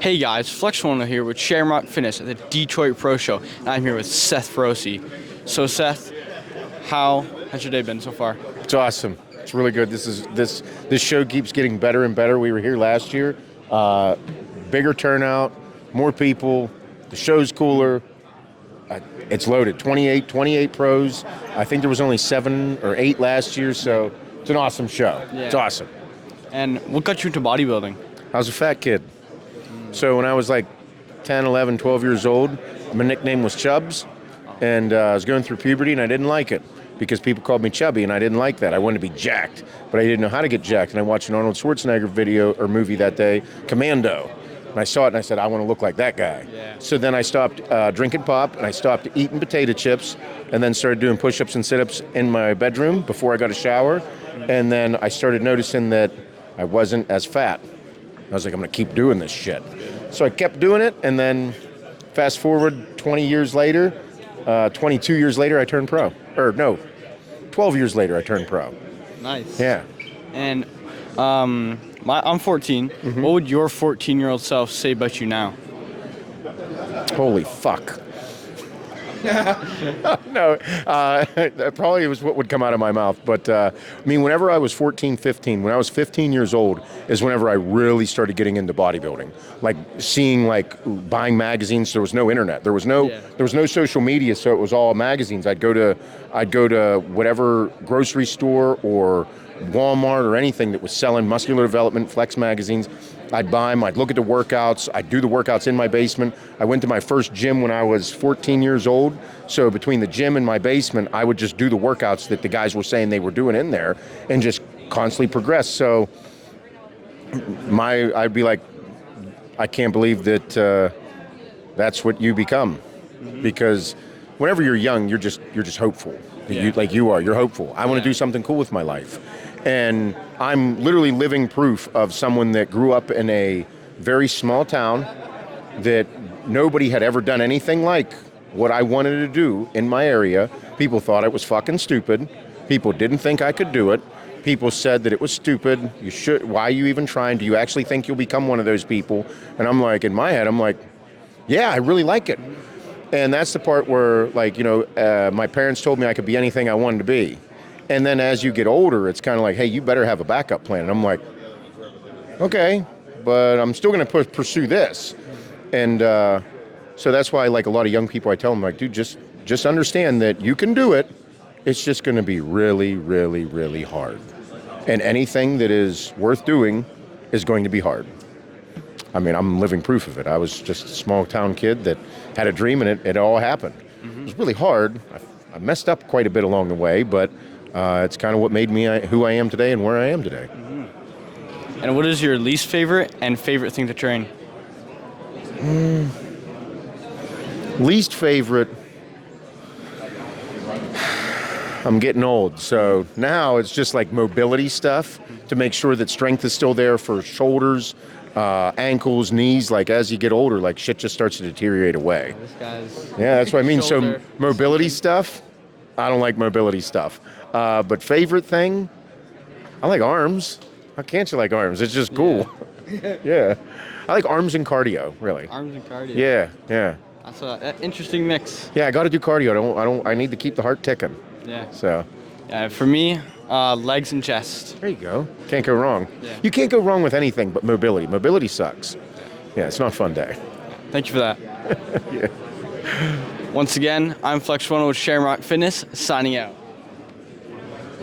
Hey guys, Flex Wendel here with Shamrock Fitness at the Detroit Pro Show, and I'm here with Seth Feroce. So Seth, how has your day been so far? It's awesome. It's really good. This show keeps getting better and better. We were here last year. Bigger turnout, more people. The show's cooler. It's loaded. 28 pros. I think there was only 7 or 8 last year, so it's an awesome show. Yeah. It's awesome. And what got you into bodybuilding? I was a fat kid. So when I was like 10, 11, 12 years old, my nickname was Chubbs, and I was going through puberty, and I didn't like it because people called me chubby, and I didn't like that. I wanted to be jacked, but I didn't know how to get jacked, and I watched an Arnold Schwarzenegger video or movie that day, Commando, and I saw it, and I said, I want to look like that guy. Yeah. So then I stopped drinking pop, and I stopped eating potato chips, and then started doing push-ups and sit-ups in my bedroom before I got a shower, and then I started noticing that I wasn't as fat. I was like, I'm going to keep doing this shit. So I kept doing it, and then fast forward 20 years later, 22 years later, I turned pro. Or no, 12 years later, I turned pro. Nice. Yeah. And I'm 14. Mm-hmm. What would your 14-year-old self say about you now? Holy fuck. No, that probably was what would come out of my mouth. But, I mean, whenever I was 14, 15, when I was 15 years old is whenever I really started getting into bodybuilding. Like seeing, buying magazines. There was no internet. There was no social media, so it was all magazines. I'd go to whatever grocery store or Walmart or anything that was selling muscular development flex magazines. I'd buy them, I'd look at the workouts, I'd do the workouts in my basement. I went to my first gym when I was 14 years old, so between the gym and my basement, I would just do the workouts that the guys were saying they were doing in there and just constantly progress. So I'd be like, I can't believe that that's what you become. Mm-hmm. Because whenever you're young, you're just hopeful. Yeah. You're hopeful. I want to do something cool with my life. And I'm literally living proof of someone that grew up in a very small town that nobody had ever done anything like what I wanted to do in my area. People thought I was fucking stupid. People didn't think I could do it. People said that it was stupid. Why are you even trying? Do you actually think you'll become one of those people? And I'm like, in my head, I'm like, yeah, I really like it. And that's the part where, my parents told me I could be anything I wanted to be. And then as you get older, it's kind of like, hey, you better have a backup plan. And I'm like, okay, but I'm still going to pursue this. And so that's why, a lot of young people, I tell them, dude, just understand that you can do it. It's just going to be really, really, really hard. And anything that is worth doing is going to be hard. I mean, I'm living proof of it. I was just a small town kid that had a dream, and it all happened. Mm-hmm. It was really hard. I messed up quite a bit along the way, but it's kind of what made me who I am today and where I am today. Mm-hmm. And what is your least favorite and favorite thing to train? Least favorite, I'm getting old, so now it's just mobility stuff to make sure that strength is still there for shoulders, ankles, knees. As you get older, shit just starts to deteriorate away. Yeah, that's what I mean. So mobility stuff, I don't like mobility stuff. But favorite thing, I like arms. How can't you like arms? It's just cool. Yeah. I like arms and cardio, really. Arms and cardio. Yeah. That's an interesting mix. Yeah, I got to do cardio. I need to keep the heart ticking. Yeah. So. For me, legs and chest. There you go. Can't go wrong. Yeah. You can't go wrong with anything but mobility. Mobility sucks. Yeah, it's not a fun day. Thank you for that. Yeah. Once again, I'm Flex Wendel with Shamrock Fitness, signing out.